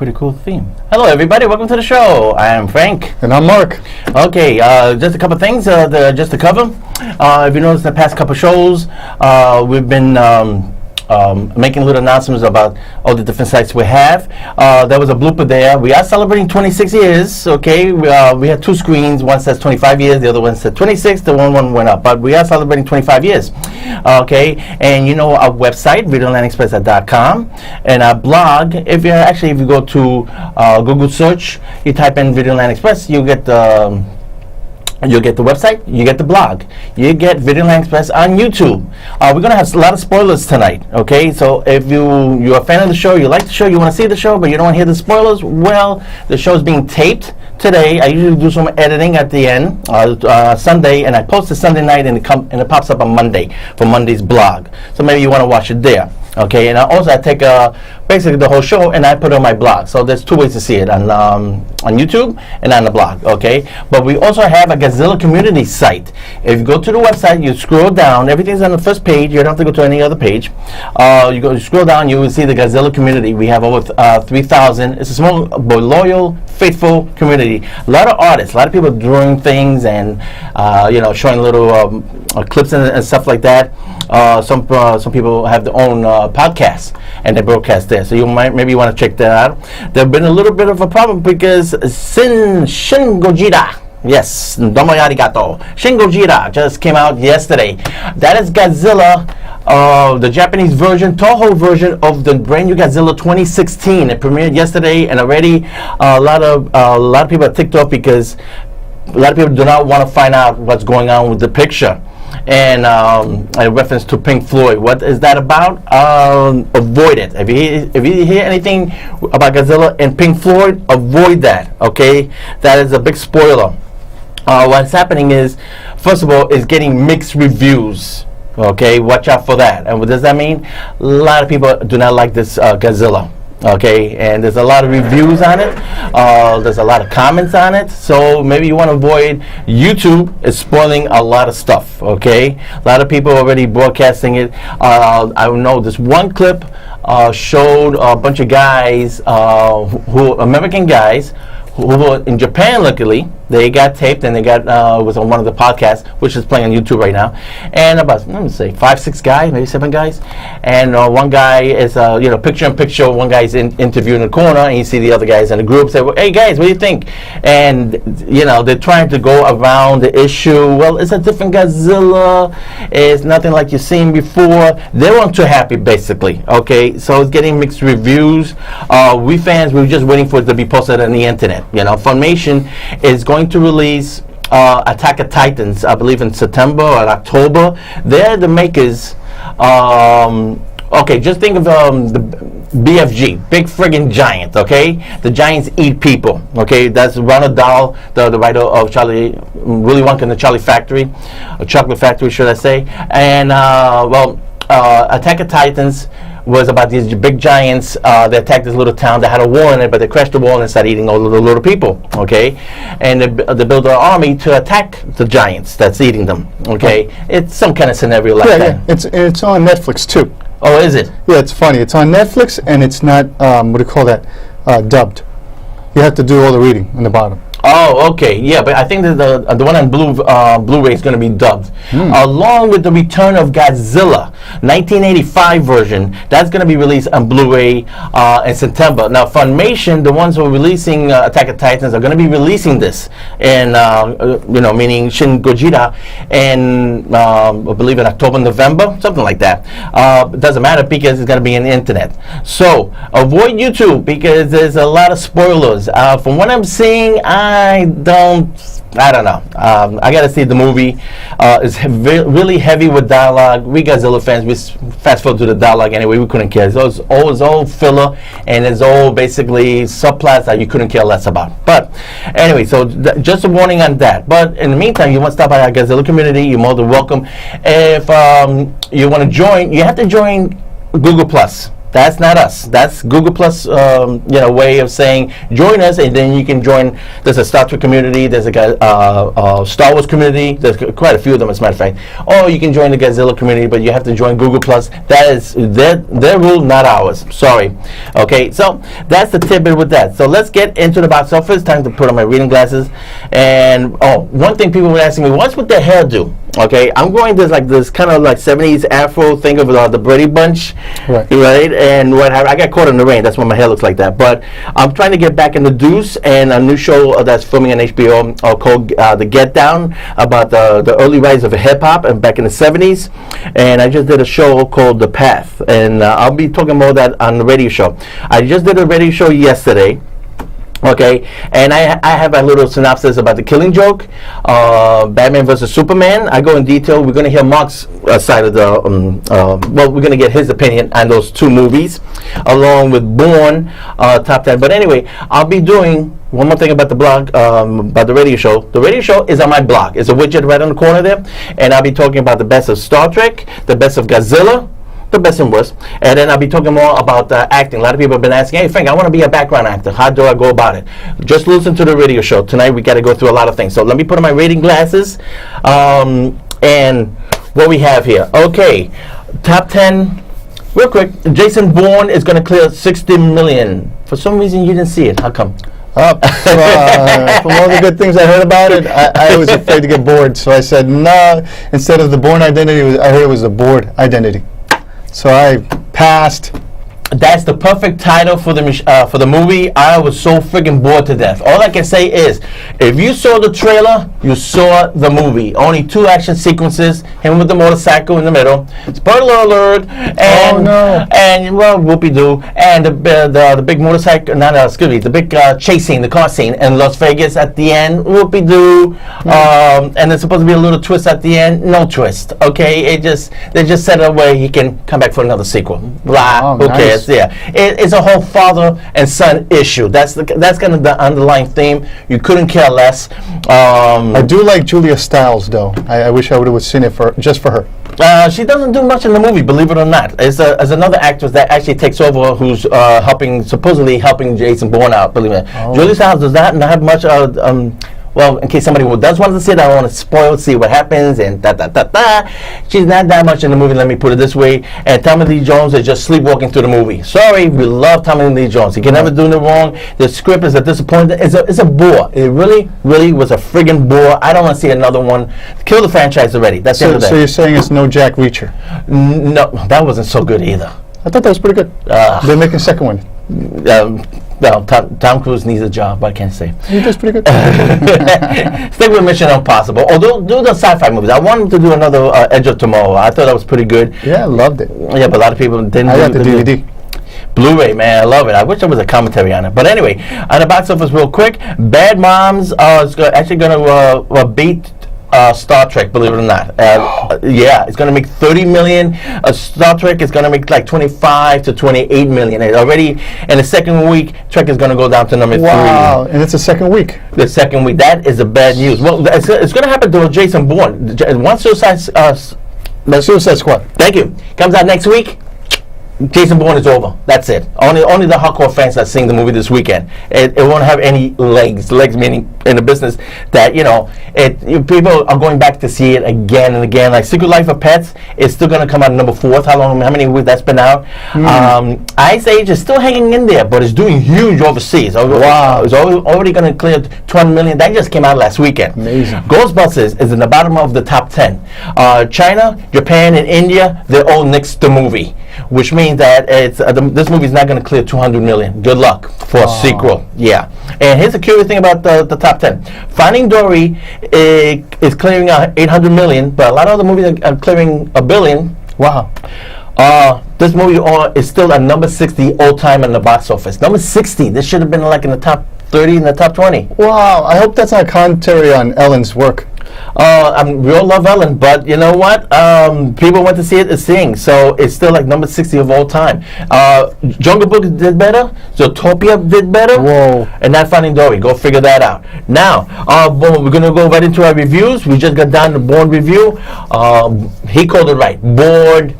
pretty cool theme. Hello, everybody. Welcome to the show. I am Frank. And I'm Mark. Okay, just a couple things just to cover. If you notice the past couple shows, we've been making little announcements about all the different sites we have. There was a blooper there. We are celebrating 26 years, okay? We had two screens. One says 25 years, the other one said 26. The one went up, but we are celebrating 25 years, okay? And you know our website, videolandexpress.com, and our blog. If you go to Google search, you type in Videoland Express, you get the website, you get the blog, you get Videoland Express on YouTube. We're going to have a lot of spoilers tonight, okay? So if you're a fan of the show, you like the show, you want to see the show, but you don't want to hear the spoilers, well, the show is being taped today. I usually do some editing at the end, Sunday, and I post it Sunday night, and it pops up on Monday for Monday's blog. So maybe you want to watch it there. Okay, and I take basically the whole show and I put it on my blog. So there's two ways to see it, on YouTube and on the blog, okay? But we also have a Gojira community site. If you go to the website, you scroll down, everything's on the first page. You don't have to go to any other page. You scroll down, you will see the Gojira community. We have over 3,000. It's a small but loyal, faithful community. A lot of artists, a lot of people doing things and showing little clips and stuff like that. Some people have their own podcasts and they broadcast there, so maybe you want to check that out. There's been a little bit of a problem because Shin Gojira, yes, domo arigato, Shin Gojira just came out yesterday. That is Gojira, the Japanese version, Toho version of the brand new Gojira 2016. It premiered yesterday, and already a lot of people are ticked off because a lot of people do not want to find out what's going on with the picture. And a reference to Pink Floyd. What is that about? Avoid it. If you hear anything about Gojira and Pink Floyd, avoid that. Okay, that is a big spoiler. What's happening is, first of all, is getting mixed reviews. Okay, watch out for that. And what does that mean? A lot of people do not like this Gojira. Okay, and there's a lot of reviews on it. There's a lot of comments on it. So maybe you want to avoid YouTube. Is spoiling a lot of stuff. Okay, a lot of people already broadcasting it. I know this one clip showed a bunch of guys, American guys, who were in Japan. Luckily, they got taped and they got was on one of the podcasts, which is playing on YouTube right now. And about, let me say, 5-6 guys, maybe 7 guys, and one guy is picture in picture. One guy's interviewing in the corner, and you see the other guys in the group say, well, "Hey guys, what do you think?" And they're trying to go around the issue. Well, it's a different Gojira. It's nothing like you've seen before. They weren't too happy, basically. Okay, so it's getting mixed reviews. We fans, we're just waiting for it to be posted on the internet. Funimation is going to release Attack of Titans, I believe in September or October. They're the makers. Okay, just think of the BFG, Big Friggin' Giant, okay? The giants eat people, okay? That's Ronald Dahl, the writer of Willy Wonka and the Chocolate Factory, should I say. And, Attack of Titans was about these big giants that attacked this little town that had a wall in it, but they crashed the wall and started eating all the little people, okay? And they built an army to attack the giants that's eating them, okay? It's some kind of scenario like that. Yeah, it's on Netflix too. Oh, is it? Yeah, it's funny. It's on Netflix, and it's not, dubbed. You have to do all the reading on the bottom. Oh, okay, yeah, but I think that the one on Blu-ray is going to be dubbed, along with the Return of Godzilla, 1985 version. That's going to be released on Blu-ray in September. Now, Funimation, the ones who are releasing Attack of Titans, are going to be releasing this, and meaning Shin Gojira, and I believe in October, November, something like that. It doesn't matter because it's going to be on the internet. So avoid YouTube because there's a lot of spoilers. From what I'm seeing, I don't know. I gotta see the movie. It's really heavy with dialogue. We Godzilla fans, we fast forward to the dialogue anyway. We couldn't care. It's all filler, and it's all basically subplots that you couldn't care less about. But anyway, so just a warning on that. But in the meantime, you want to stop by our Godzilla community, you're more than welcome. If you want to join, you have to join Google Plus. That's not us. That's Google Plus, way of saying join us, and then you can join. There's a Star Trek community. There's a Star Wars community. There's quite a few of them, as a matter of fact. Or you can join the Godzilla community, but you have to join Google Plus. That is their rule, not ours. Sorry. Okay, so that's the tidbit with that. So let's get into the box office. Time to put on my reading glasses. And one thing people were asking me, what's with the hairdo? Okay, I'm going this kind of like 70s Afro thing of the Brady Bunch, right? And what happened, I got caught in the rain. That's why my hair looks like that. But I'm trying to get back in the Deuce and a new show that's filming on HBO called The Get Down, about the early rise of hip hop and back in the 70s. And I just did a show called The Path, and I'll be talking more of that on the radio show. I just did a radio show yesterday. Okay, and I have a little synopsis about The Killing Joke, Batman vs. Superman. I go in detail. We're going to hear Mark's side of the, we're going to get his opinion on those two movies, along with Bourne, top 10. But anyway, I'll be doing one more thing about the blog, about the radio show. The radio show is on my blog. It's a widget right on the corner there, and I'll be talking about the best of Star Trek, the best of Godzilla, the best and worst, and then I'll be talking more about acting. A lot of people have been asking, hey Frank, I want to be a background actor. How do I go about it? Just listen to the radio show. Tonight we got to go through a lot of things. So let me put on my reading glasses, and what we have here. Okay, top 10, real quick. Jason Bourne is going to clear 60 million. For some reason you didn't see it. How come? From all the good things I heard about it, I was afraid to get bored, so I said no. Instead of the Bourne identity, I heard it was the Bored identity. So I passed. That's the perfect title for the movie. I was so freaking bored to death. All I can say is, if you saw the trailer, you saw the movie. Only 2 action sequences. Him with the motorcycle in the middle. Spoiler alert! And, oh no! And well, whoopie-doo. And the big motorcycle, the big chase scene, the car scene in Las Vegas at the end. Whoopie-doo. And there's supposed to be a little twist at the end. No twist. Okay, they just set it away. He can come back for another sequel. Blah. Who cares? Yeah, it's a whole father and son issue. That's kind of the underlying theme. You couldn't care less. I do like Julia Stiles, though. I wish I would have seen it just for her. She doesn't do much in the movie, believe it or not. As another actress that actually takes over, who's supposedly helping Jason Bourne out. Believe it. Oh. Julia Stiles does not have much. Well, in case somebody does want to see it, I don't want to spoil, see what happens, and She's not that much in the movie, let me put it this way. And Tommy Lee Jones is just sleepwalking through the movie. Sorry, we love Tommy Lee Jones. He can never do no wrong. The script is a disappointment. It's a bore. It really, really was a friggin' bore. I don't want to see another one. Kill the franchise already. That's the end of that. So you're saying it's no Jack Reacher? No, that wasn't so good either. I thought that was pretty good. They're making a second one. Well, Tom Cruise needs a job, but I can't say. He does pretty good. Stick with Mission Impossible. Although do the sci-fi movies. I wanted to do another Edge of Tomorrow. I thought that was pretty good. Yeah, I loved it. Yeah, but a lot of people didn't. I got the DVD. Blu-ray, man, I love it. I wish there was a commentary on it. But anyway, on the box office real quick, Bad Moms is actually going to beat Star Trek, believe it or not. Yeah, it's going to make 30 million. Star Trek is going to make like 25 to 28 million. And already in the second week, Trek is going to go down to number 3. Wow, and it's the second week. The second week. That is the bad news. Well, it's going to happen to Jason Bourne. Once Suicide Squad. Thank you. Comes out next week. Jason Bourne is over. That's it. Only the hardcore fans are seeing the movie this weekend. It won't have any legs. Legs meaning in the business that people are going back to see it again and again. Like Secret Life of Pets is still going to come out number 4. How many weeks that's been out? Ice Age is still hanging in there, but it's doing huge overseas. Wow! It's already going to clear 20 million. That just came out last weekend. Amazing. Ghostbusters is in the bottom of the top 10. China, Japan, and India, they're all next to movie, which means that this movie is not going to clear 200 million. Good luck for a sequel. Yeah. And here's the curious thing about the top 10. Finding Dory is clearing 800 million, but a lot of other movies are clearing $1 billion. Wow. This movie is still at number 60 all time in the box office. Number 60. This should have been like in the top 30, in the top 20. Wow. I hope that's not commentary on Ellen's work. We all love Ellen, but you know what? People went to see it sing, so it's still like number 60 of all time. Jungle Book did better. Zootopia did better. Whoa. And not Finding Dory. Go figure that out. Now, we're going to go right into our reviews. We just got down to Bourne review. He called it right. Bored.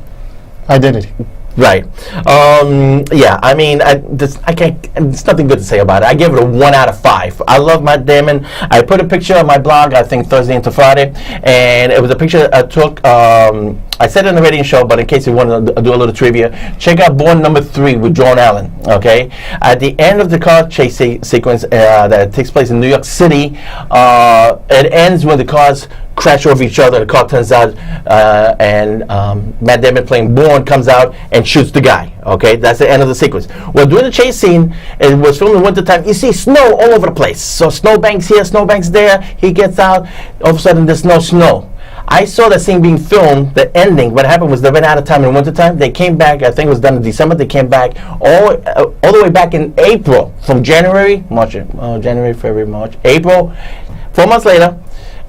Identity. Right. Yeah. I mean, I can't. There's nothing good to say about it. I give it a 1 out of 5. I love Matt Damon. I put a picture on my blog. I think Thursday into Friday, and it was a picture I took. I said it in the radio show, but in case you want to do a little trivia, check out Bourne #3 with John Allen. Okay. At the end of the car chase sequence that takes place in New York City, it ends when the cars crash over each other. The car turns out, and Matt Damon playing Bourne comes out and shoots the guy. Okay, that's the end of the sequence. Well, during the chase scene, it was filmed in wintertime. You see snow all over the place. So snowbanks here, snowbanks there. He gets out. All of a sudden, there's no snow. I saw that scene being filmed, the ending. What happened was they ran out of time in wintertime. They came back, I think it was done in December. They came back all the way back in April, from January, February, March, April, 4 months later.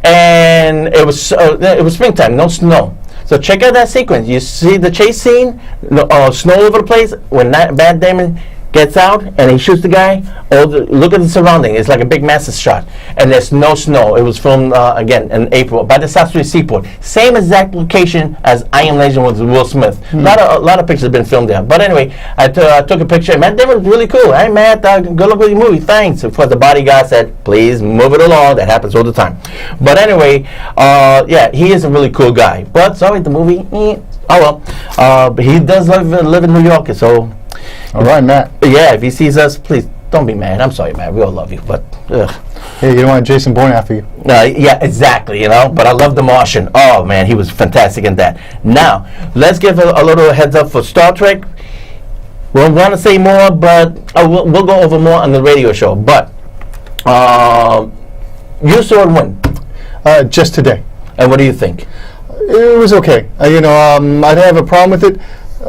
And it was springtime, no snow. So check out that sequence. You see the chase scene, snow all over the place. When Matt Damon gets out and he shoots the guy, look at the surrounding. It's like a big massive shot. And there's no snow. It was filmed, again, in April by the South Street Seaport. Same exact location as I Am Legend with Will Smith. A lot of pictures have been filmed there. But anyway, I took a picture. Matt Damon was really cool. Hey, Matt, good luck with your movie. Thanks. Of course, the bodyguard said, please move it along. That happens all the time. But anyway, yeah, he is a really cool guy. But sorry, the movie, oh well. But he does live in New York, so... All right, Matt. Yeah, if he sees us, please don't be mad. I'm sorry, Matt. We all love you, but hey, you don't want Jason Bourne after you. Yeah, exactly. You know, but I love The Martian. Oh man, he was fantastic in that. Now, let's give a little heads up for Star Trek. We'll want to say more, but we'll go over more on the radio show. But you saw it when? Just today. And what do you think? It was okay. I didn't have a problem with it.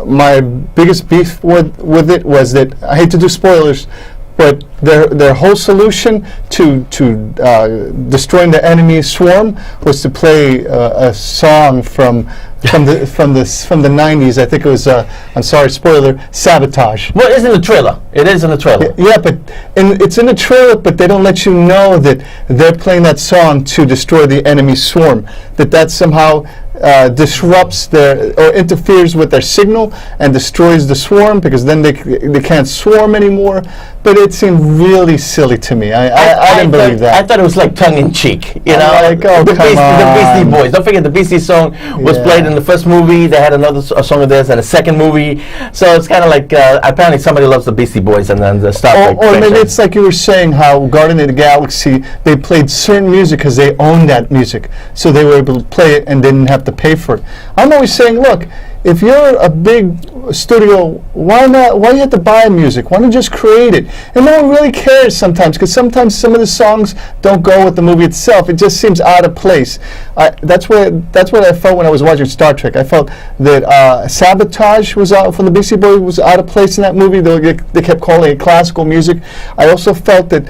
My biggest beef with it was that, I hate to do spoilers, but their whole solution to destroying the enemy swarm was to play a song from the 90s. I think it was I'm sorry, spoiler, Sabotage. Well, it's in the trailer. It is in the trailer. Yeah, but it's in the trailer, but they don't let you know that they're playing that song to destroy the enemy swarm. That somehow disrupts or interferes with their signal and destroys the swarm, because then they can't swarm anymore. But it seemed really silly to me. I didn't believe that. I thought it was like tongue-in-cheek, you know? Like, oh, the come on. Beastie Boys. Don't forget the Beastie song was played in the first movie. They had another song of theirs in the second movie. So it's kind of like, apparently somebody loves the Beastie Boys and then the Star Trek. Or maybe it's like you were saying, how Guardian of the Galaxy, they played certain music because they owned that music. So they were able to play it and didn't have to pay for it. I'm always saying, look, if you're a big studio, why not? Why do you have to buy music? Why don't you just create it? And no one really cares sometimes, because sometimes some of the songs don't go with the movie itself. It just seems out of place. That's what I felt when I was watching Star Trek. I felt that Sabotage was out from the Beastie Boys was out of place in that movie. They kept calling it classical music. I also felt that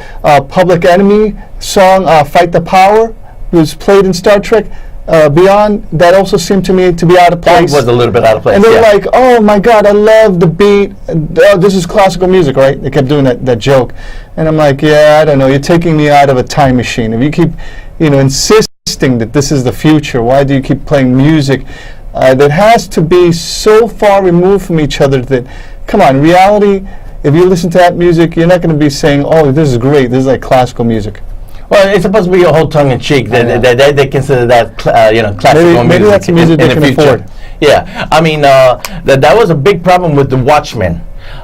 Public Enemy song "Fight the Power" was played in Star Trek. Beyond, that also seemed to me to be out of place. That was a little bit out of place. And they're like, oh my God, I love the beat. This is classical music, right? They kept doing that joke. And I'm like, yeah, I don't know. You're taking me out of a time machine. If you keep, insisting that this is the future, why do you keep playing music that has to be so far removed from each other that, come on, reality, if you listen to that music, you're not going to be saying, oh, this is great. This is like classical music. Well, it's supposed to be a whole tongue-in-cheek. They consider that, classical maybe that's music in they the can future. afford. Yeah, I mean, that was a big problem with The Watchmen.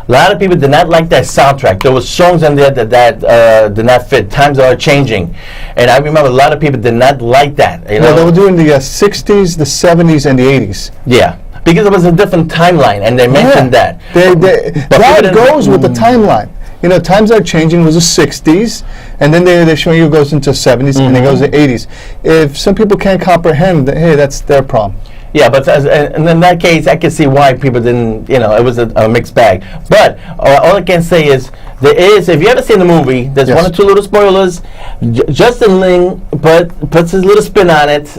A lot of people did not like that soundtrack. There were songs in there that did not fit. Times are changing, and I remember a lot of people did not like that. Well, they were doing the 60s, the 70s, and the 80s. Yeah. Because it was a different timeline, and they mentioned that. That goes with the timeline. Times are changing was the 60s, and then they're showing you it goes into 70s, and then goes to 80s. If some people can't comprehend, hey, that's their problem. Yeah, but and in that case, I can see why people didn't, it was a mixed bag. But all I can say is, if you ever seen the movie, there's one or two little spoilers. Justin Lin puts his little spin on it.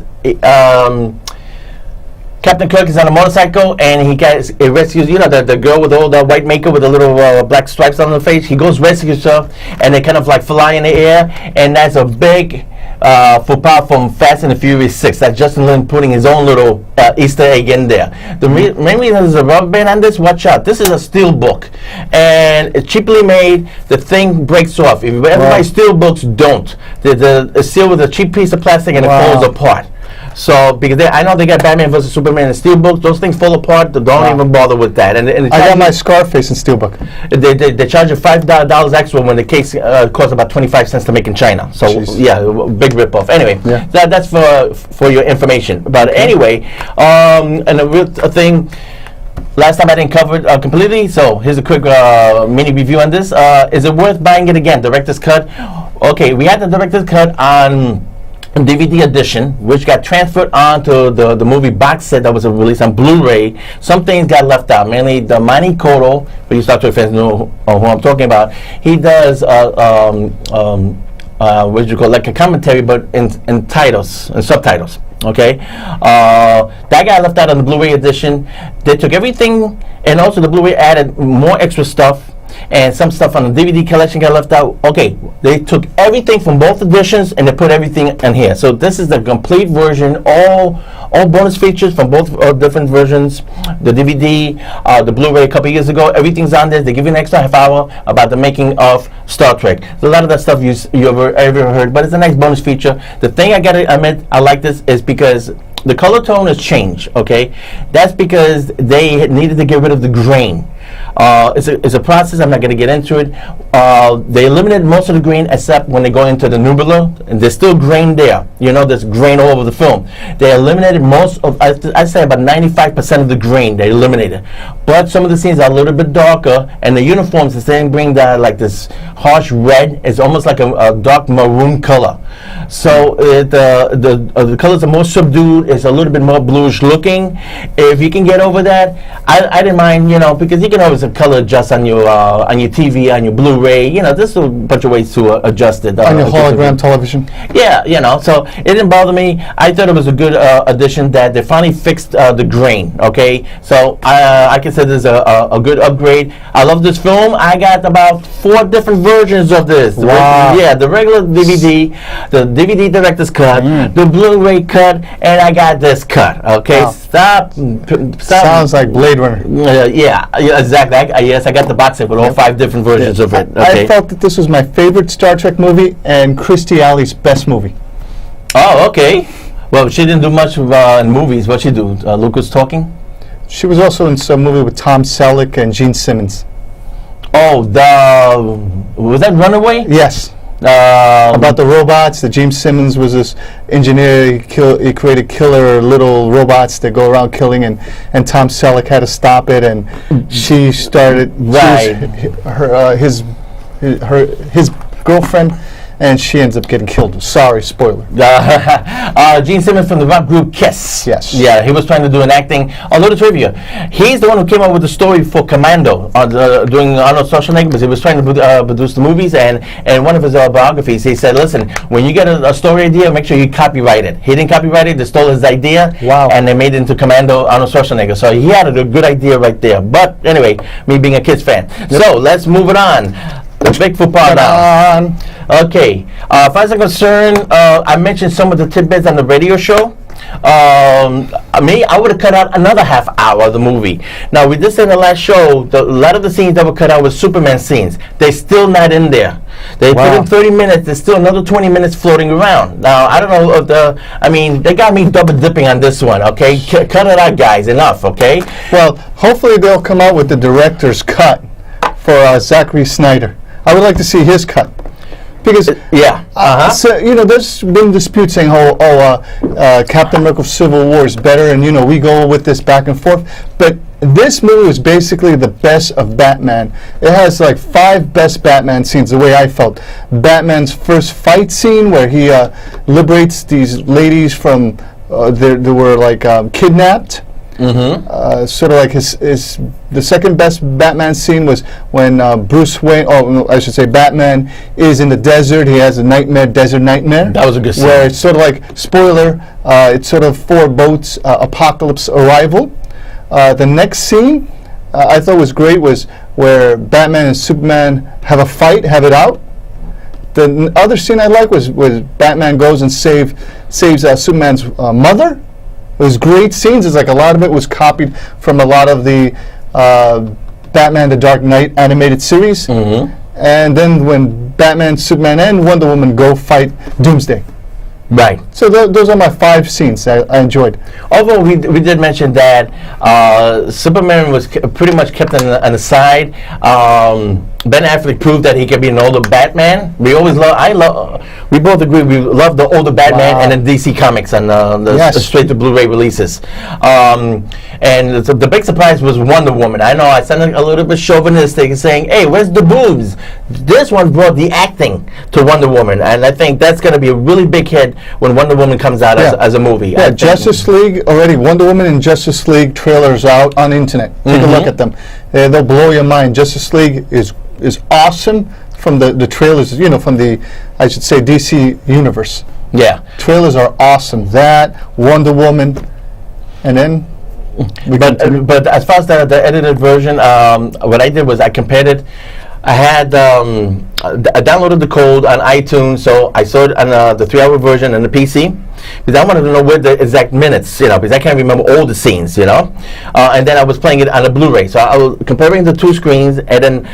Captain Kirk is on a motorcycle and he rescues, the girl with all the white makeup with the little black stripes on her face. He goes rescues her, and they kind of like fly in the air, and that's a big faux pas from Fast and the Furious 6. That's Justin Lin putting his own little Easter egg in there. The main reason there's a rubber band on this, watch out. This is a steel book, and it's cheaply made. The thing breaks off. If everybody steel books don't. It's sealed with a cheap piece of plastic and it falls apart. So, because I know they got Batman vs. Superman in steelbook, those things fall apart. Don't even bother with that. And I got my Scarface in steelbook. They charge you $5 extra when the case costs about 25 cents to make in China. So, yeah, big ripoff. Anyway, that's for your information. But anyway, and a real thing. Last time I didn't cover it completely, so here's a quick mini review on this. Is it worth buying it again? Director's cut. Okay, we had the director's cut on DVD edition, which got transferred onto the movie box set that was released on Blu-ray. Some things got left out, mainly the Manny Cotto, for you Star Trek fans know who I'm talking about. He does what you call like a commentary, but in titles and subtitles. Okay, that got left out on the Blu-ray edition. They took everything, and also the Blu-ray added more extra stuff. And some stuff on the DVD collection got left out. Okay, they took everything from both editions and they put everything in here. So this is the complete version, all bonus features from both different versions. The DVD, the Blu-ray a couple years ago, everything's on there. They give you an extra half hour about the making of Star Trek. There's a lot of that stuff you ever heard, but it's a nice bonus feature. The thing I gotta admit I like this is because the color tone has changed. Okay, that's because they needed to get rid of the grain. It's a process. I'm not going to get into it. They eliminated most of the grain except when they go into the Nebula, and there's still grain there. There's grain all over the film. They eliminated most of, I'd say about 95% of the grain they eliminated. But some of the scenes are a little bit darker, and the uniforms, instead of bring that like this harsh red, it's almost like a dark maroon color. So the colors are more subdued. It's a little bit more bluish looking. If you can get over that, I didn't mind, because you can always color adjust on your TV, on your Blu-ray. There's a bunch of ways to adjust it. On your hologram television. Yeah, so it didn't bother me. I thought it was a good addition that they finally fixed the grain. Okay, so I consider this a good upgrade. I love this film. I got about 4 different versions of this. Wow. The regular DVD, the DVD director's cut, the Blu-ray cut, and I got this cut. Okay, wow. Stop. Sounds like Blade Runner. Yeah, exactly. Yes, I got the box set with all 5 different versions of it. Okay. I felt that this was my favorite Star Trek movie and Christy Alley's best movie. Oh, okay. Well, she didn't do much in movies. What'd she do? Lucas Talking? She was also in some movie with Tom Selleck and Gene Simmons. Oh, was that Runaway? Yes. About the robots. The Gene Simmons was this engineer. He created killer little robots that go around killing, and Tom Selleck had to stop it, and she started his girlfriend, and she ends up getting killed. Sorry, spoiler. Gene Simmons from the rock group Kiss. Yes. Yeah, he was trying to do an acting. A little trivia. He's the one who came up with the story for Commando during Arnold Schwarzenegger, because he was trying to produce the movies, and in one of his biographies, he said, listen, when you get a story idea, make sure you copyright it. He didn't copyright it. They stole his idea, and they made it into Commando, Arnold Schwarzenegger. So he had a good idea right there. But anyway, me being a Kiss fan. Yep. So let's move it on. The big football now. Okay. As far as I'm concerned, I mentioned some of the tidbits on the radio show. I would have cut out another half hour of the movie. Now, we did say in the last show, a lot of the scenes that were cut out were Superman scenes. They're still not in there. They put in 30 minutes. There's still another 20 minutes floating around. Now, I don't know if they got me double dipping on this one, okay? Cut it out, guys. Enough, okay? Well, hopefully they'll come out with the director's cut for Zachary Snyder. I would like to see his cut. Because so, there's been disputes saying, Captain America Civil War is better, and we go with this back and forth. But this movie is basically the best of Batman. It has like 5 best Batman scenes, the way I felt. Batman's first fight scene where he liberates these ladies from they were like kidnapped, Sort of like the second best Batman scene was when Bruce Wayne, I should say Batman, is in the desert. He has a desert nightmare. That was a good scene. Where it's sort of like, spoiler, it sort of forebodes apocalypse arrival. The next scene I thought was great was where Batman and Superman have a fight, have it out. The other scene I like was Batman goes and saves Superman's mother. It was great scenes. It's like a lot of it was copied from a lot of the Batman the Dark Knight animated series. And then when Batman, Superman, and Wonder Woman go fight Doomsday. Right. So those are my 5 scenes I enjoyed. Although we did mention that Superman was pretty much kept on the side. Ben Affleck proved that he can be an older Batman. We both agree we love the older Batman and the DC Comics and the straight to Blu-ray releases. And the big surprise was Wonder Woman. I know I sounded a little bit chauvinistic saying, hey, where's the boobs? This one brought the acting to Wonder Woman, and I think that's going to be a really big hit when Wonder Woman comes out as a movie. Yeah, Justice League already. Wonder Woman and Justice League trailers out on internet. Take a look at them. They'll blow your mind. Justice League is awesome from the trailers. From the, I should say, DC universe. Yeah, trailers are awesome. That Wonder Woman, and then. But as far as the edited version, what I did was I compared it. I had I downloaded the code on iTunes, so I saw it on the 3-hour version on the PC because I wanted to know where the exact minutes, because I can't remember all the scenes, and then I was playing it on a Blu-ray, so I was comparing the 2 screens, and then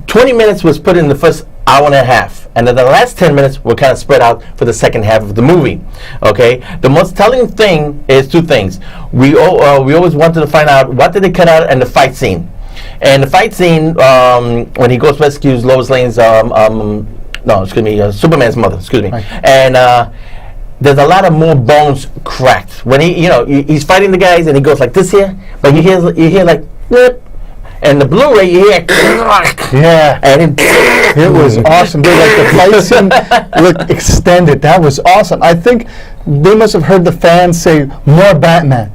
20 minutes was put in the first hour and a half, and then the last 10 minutes were kind of spread out for the second half of the movie. Okay, the most telling thing is 2 things. We always wanted to find out what did they cut out in the fight scene. And the fight scene, when he goes rescues Lois Lane's, Superman's mother, right. And there's a lot of more bones cracked. When he's fighting the guys and he goes like this here, but you hear like, whip. And the Blu-ray, you hear, yeah, and it was awesome. Dude, like the fight scene looked extended. That was awesome. I think they must have heard the fans say more Batman.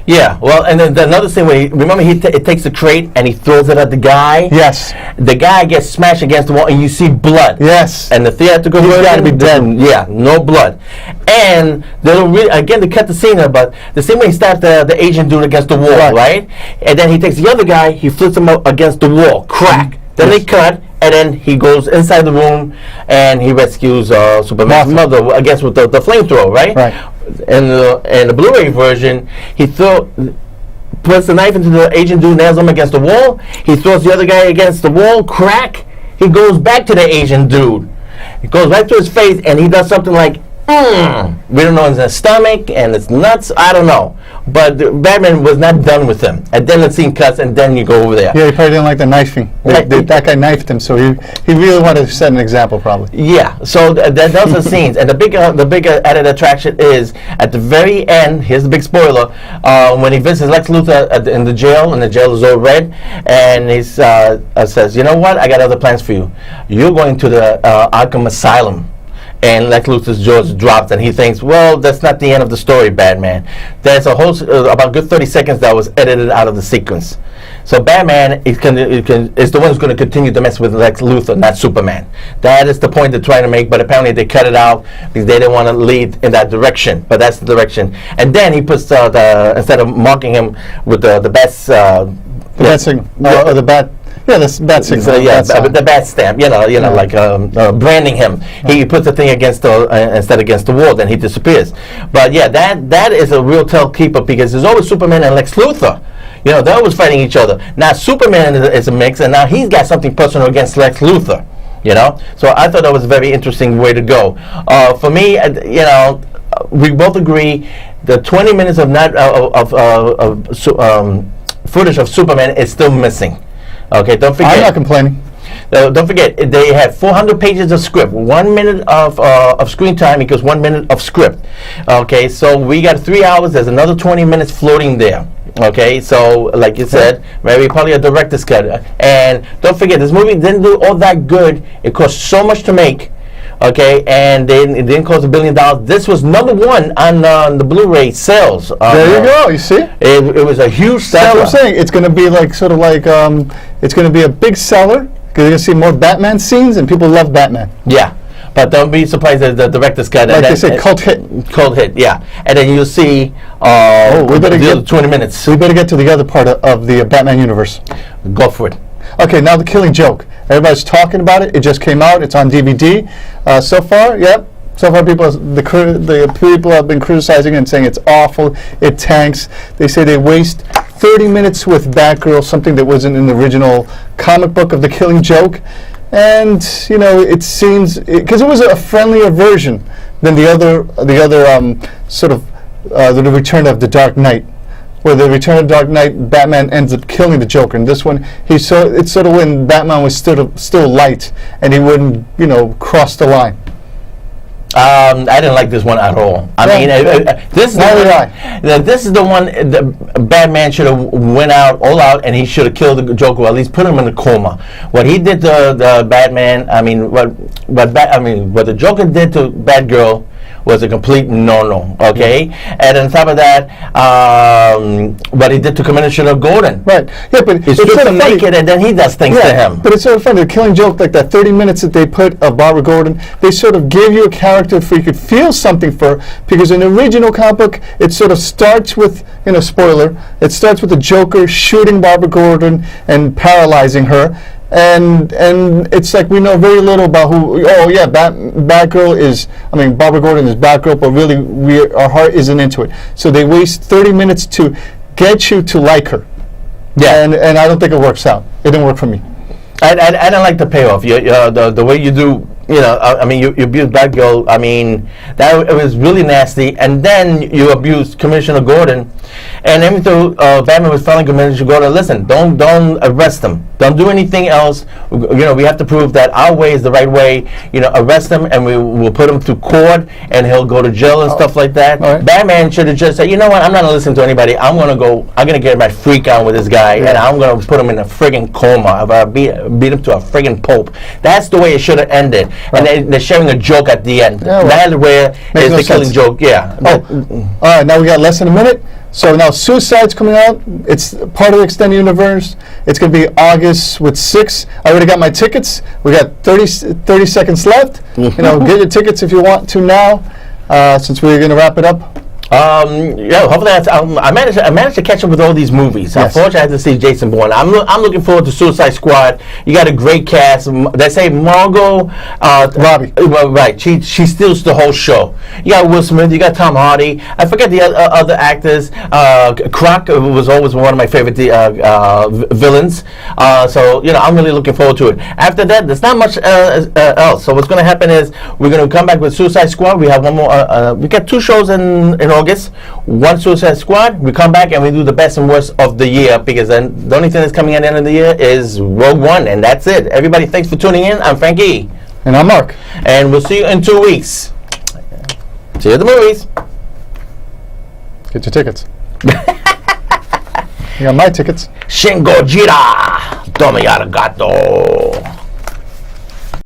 Yeah, well, and then another thing where it takes the crate and he throws it at the guy. Yes. The guy gets smashed against the wall and you see blood. Yes. And the theatrical version, got to be dead. Yeah, no blood. And again, they cut the scene there, but the same way he stabbed the Asian dude against the wall, right? And then he takes the other guy, he flips him up against the wall, crack. Then they cut, and then he goes inside the room and he rescues Superman's mother against with the flamethrower, right? Right. In the Blu-ray version, he puts the knife into the Asian dude, nails him against the wall. He throws the other guy against the wall, crack. He goes back to the Asian dude. He goes right to his face, and he does something like, we don't know, it's his stomach and it's nuts. I don't know. But Batman was not done with him. And then the scene cuts, and then you go over there. Yeah, he probably didn't like the knifing. That guy knifed him, so he really wanted to set an example, probably. Yeah. So those are scenes, and the big added attraction is at the very end. Here's the big spoiler: when he visits Lex Luthor in the jail, and the jail is all red, and he says, "You know what? I got other plans for you. You're going to the Arkham Asylum." And Lex Luthor's jaw drops, and he thinks, well, that's not the end of the story, Batman. There's a whole, about good 30 seconds that was edited out of the sequence. So Batman is the one who's going to continue to mess with Lex Luthor, not Superman. That is the point they're trying to make, but apparently they cut it out because they didn't want to lead in that direction. But that's the direction. And then he puts instead of marking him with the best... the bat signal, or the bat... Yeah, the bat signal. So, yeah, the bat stamp, like branding him. He puts the thing instead against the wall, then he disappears. But yeah, that is a real tell keeper because there's always Superman and Lex Luthor. They're always fighting each other. Now Superman is a mix, and now he's got something personal against Lex Luthor. So I thought that was a very interesting way to go. For me, we both agree the 20 minutes of footage of Superman is still missing. Okay, don't forget. I'm not complaining. Don't forget, they had 400 pages of script. 1 minute of screen time equals 1 minute of script. Okay, so we got 3 hours. There's another 20 minutes floating there. Okay, so like you said, maybe probably a director's cut. And don't forget, this movie didn't do all that good. It cost so much to make. Okay, and then it didn't cost $1 billion. This was #1 on the Blu-ray sales. There you go. You see? It was a huge seller. That's what I'm saying. It's going to be like it's going to be a big seller because you're going to see more Batman scenes, and people love Batman. Yeah, but don't be surprised that the director's cut. Like they say, cult hit. Cult hit, yeah. And then you'll see we better the get 20 minutes. We better get to the other part of the Batman universe. Go for it. Okay, now The Killing Joke. Everybody's talking about it. It just came out. It's on DVD. So far, yep. So far, the people have been criticizing it and saying it's awful. It tanks. They say they waste 30 minutes with Batgirl, something that wasn't in the original comic book of The Killing Joke. And it seems because it was a friendlier version than the other the Return of the Dark Knight. Where the Return of the Dark Knight, Batman ends up killing the Joker. And this one, it's sort of when Batman was still light and he wouldn't, cross the line. I didn't like this one at all. This is the one the Batman should have went all out, and he should have killed the Joker, or at least put him in a coma. What he did to the Batman, what the Joker did to Batgirl was a complete no-no, okay? And on top of that, what he did to Commissioner Gordon. Right. Yeah, but he strips him naked, and then he does things to him. But it's sort of funny. The Killing Joke, like that 30 minutes that they put of Barbara Gordon, they sort of gave you a character so you could feel something for her, because in the original comic book, it sort of starts with, spoiler, it starts with the Joker shooting Barbara Gordon and paralyzing her. And it's like we know very little about who. Oh yeah, Batgirl is. Barbara Gordon is Batgirl, but really, our heart isn't into it. So they waste 30 minutes to get you to like her. Yeah, and I don't think it works out. It didn't work for me. I don't like the payoff. The way you do. You abuse Batgirl. That it was really nasty. And then you abuse Commissioner Gordon. And even though Batman was telling Commissioner Gordon, listen, don't arrest him. Don't do anything else. We have to prove that our way is the right way. Arrest him, and we will put him to court, and he'll go to jail and stuff like that. Right. Batman should have just said, you know what, I'm not listening to anybody. I'm gonna get my freak on with this guy, and I'm gonna put him in a friggin' coma. Beat him to a friggin' pulp. That's the way it should have ended. Right. And they're sharing a joke at the end. Yeah, that's where is the Killing Joke. Yeah. All right. Now we got less than a minute. So now Suicide's coming out. It's part of the extended universe. It's going to be August 6th. I already got my tickets. We got 30 seconds left. Get your tickets if you want to now, since we're going to wrap it up. Hopefully I managed to catch up with all these movies. Yes. Unfortunately, I had to see Jason Bourne. I'm looking forward to Suicide Squad. You got a great cast. They say Margot Robbie. Right. She steals the whole show. You got Will Smith. You got Tom Hardy. I forget the other actors. Croc was always one of my favorite villains. So I'm really looking forward to it. After that, there's not much else. So what's going to happen is we're going to come back with Suicide Squad. We have one more. We got 2 shows in August, 1 Suicide Squad. We come back and we do the best and worst of the year, because then the only thing that's coming at the end of the year is Rogue One, and that's it. Everybody, thanks for tuning in. I'm Frankie. And I'm Mark. And we'll see you in 2 weeks. See you at the movies. Get your tickets. You got my tickets. Shin Gojira. Tome arigato.